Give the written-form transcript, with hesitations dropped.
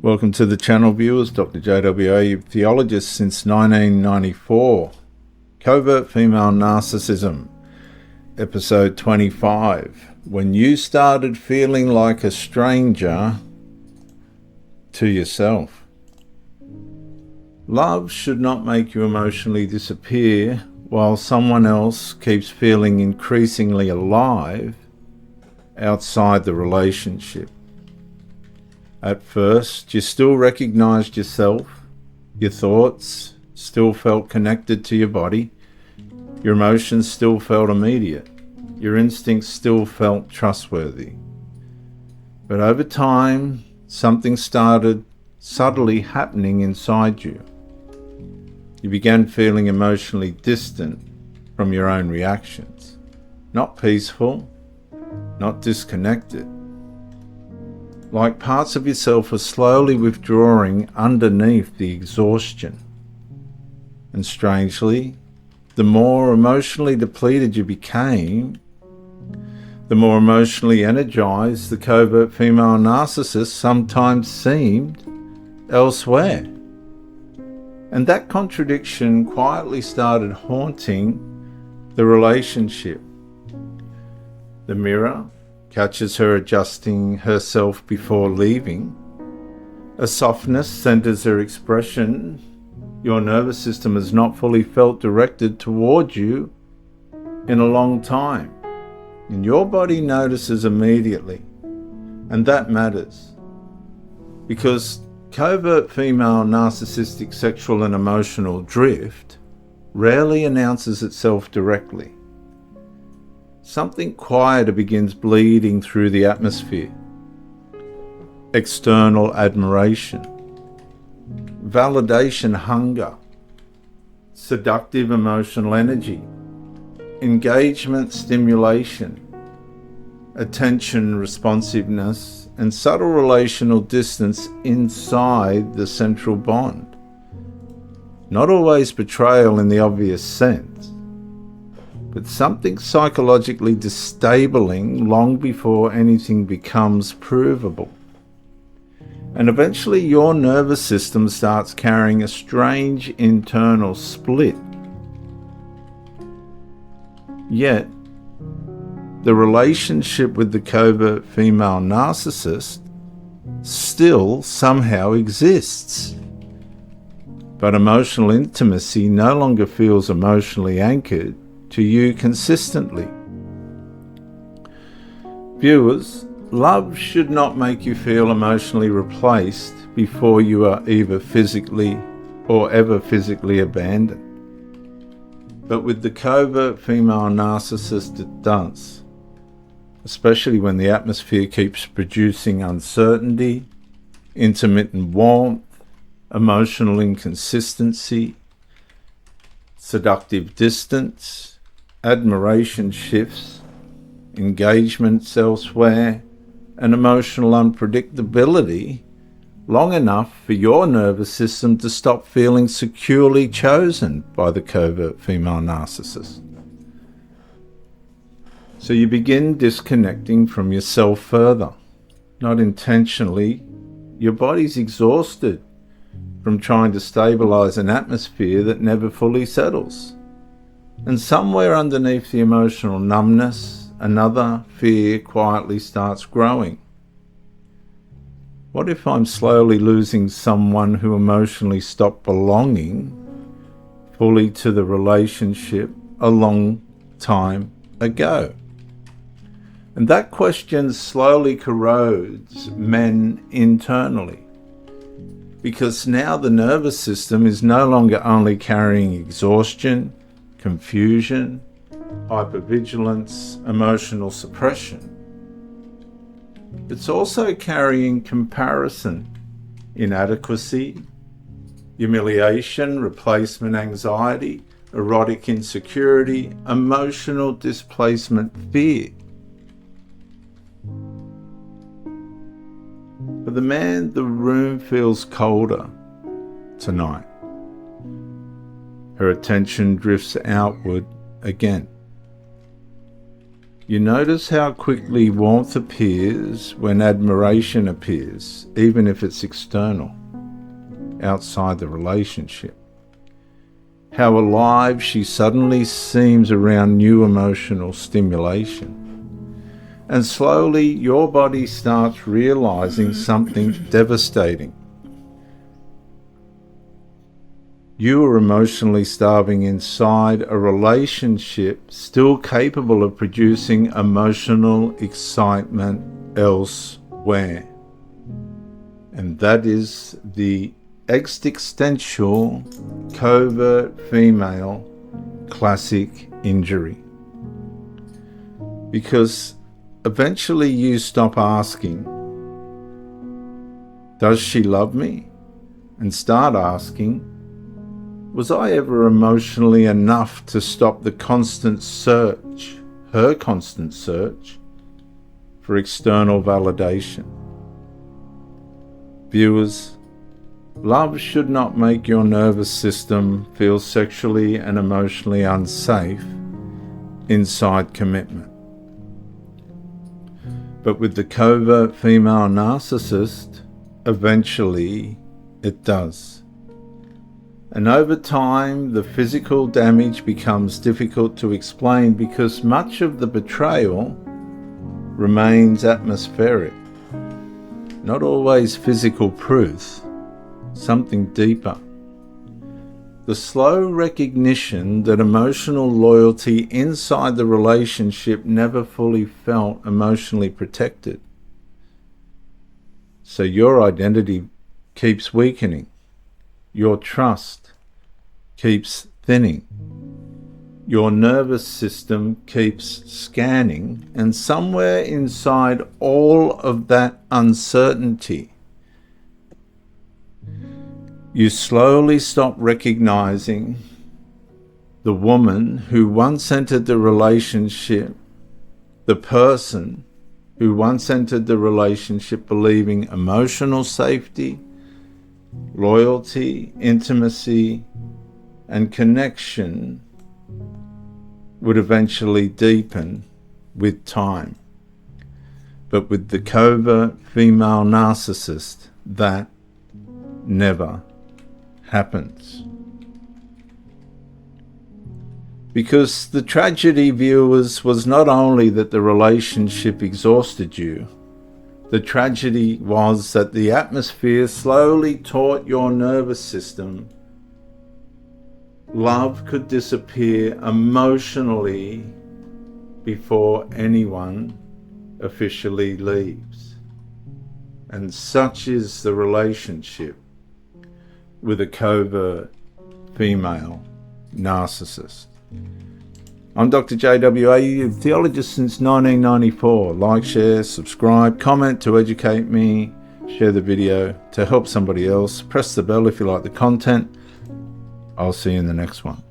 Welcome to the channel, viewers. Dr. JWA, theologist since 1994. Covert Female Narcissism, episode 25. When you started feeling like a stranger to yourself. Love should not make you emotionally disappear while someone else keeps feeling increasingly alive outside the relationship. At first, you still recognized yourself, your thoughts still felt connected to your body, your emotions still felt immediate, your instincts still felt trustworthy. But over time, something started subtly happening inside you. You began feeling emotionally distant from your own reactions. Not peaceful, not disconnected. Like parts of yourself were slowly withdrawing underneath the exhaustion. And strangely, the more emotionally depleted you became, the more emotionally energized the covert female narcissist sometimes seemed elsewhere. And that contradiction quietly started haunting the relationship. The mirror catches her adjusting herself before leaving. A softness centers her expression. Your nervous system has not fully felt directed toward you in a long time. And your body notices immediately. And that matters. Because covert female narcissistic sexual and emotional drift rarely announces itself directly. Something quieter begins bleeding through the atmosphere. External admiration, validation hunger, seductive emotional energy, engagement stimulation, attention responsiveness, and subtle relational distance inside the central bond. Not always betrayal in the obvious sense, but something psychologically disabling long before anything becomes provable. And eventually your nervous system starts carrying a strange internal split. Yet, the relationship with the covert female narcissist still somehow exists. But emotional intimacy no longer feels emotionally anchored to you consistently. Viewers, love should not make you feel emotionally replaced before you are either physically or ever physically abandoned. But with the covert female narcissist it does, especially when the atmosphere keeps producing uncertainty, intermittent warmth, emotional inconsistency, seductive distance, admiration shifts, engagements elsewhere, and emotional unpredictability long enough for your nervous system to stop feeling securely chosen by the covert female narcissist. So you begin disconnecting from yourself further. Not intentionally, your body's exhausted from trying to stabilize an atmosphere that never fully settles. And somewhere underneath the emotional numbness, another fear quietly starts growing. What if I'm slowly losing someone who emotionally stopped belonging fully to the relationship a long time ago? And that question slowly corrodes men internally. Because now the nervous system is no longer only carrying exhaustion, confusion, hypervigilance, emotional suppression. It's also carrying comparison, inadequacy, humiliation, replacement anxiety, erotic insecurity, emotional displacement fear. For the man, the room feels colder tonight. Her attention drifts outward again. You notice how quickly warmth appears when admiration appears, even if it's external, outside the relationship. How alive she suddenly seems around new emotional stimulation. And slowly your body starts realizing something devastating. You are emotionally starving inside a relationship still capable of producing emotional excitement elsewhere. And that is the existential covert female classic injury. Because eventually you stop asking, does she love me? And start asking, was I ever emotionally enough to stop the constant search, her constant search, for external validation? Viewers, love should not make your nervous system feel sexually and emotionally unsafe inside commitment. But with the covert female narcissist, eventually it does. And over time, the physical damage becomes difficult to explain because much of the betrayal remains atmospheric. Not always physical proof, something deeper. The slow recognition that emotional loyalty inside the relationship never fully felt emotionally protected. So your identity keeps weakening. Your trust keeps thinning. Your nervous system keeps scanning, and somewhere inside all of that uncertainty, you slowly stop recognizing the woman who once entered the relationship, the person who once entered the relationship believing emotional safety, loyalty, intimacy, and connection would eventually deepen with time. But with the covert female narcissist, that never happens. Because the tragedy, viewers, was not only that the relationship exhausted you, the tragedy was that the atmosphere slowly taught your nervous system love could disappear emotionally before anyone officially leaves. And such is the relationship with a covert female narcissist. I'm Dr. JWA, theologist since 1994. Like, share, subscribe, comment to educate me, share the video to help somebody else. Press the bell if you like the content. I'll see you in the next one.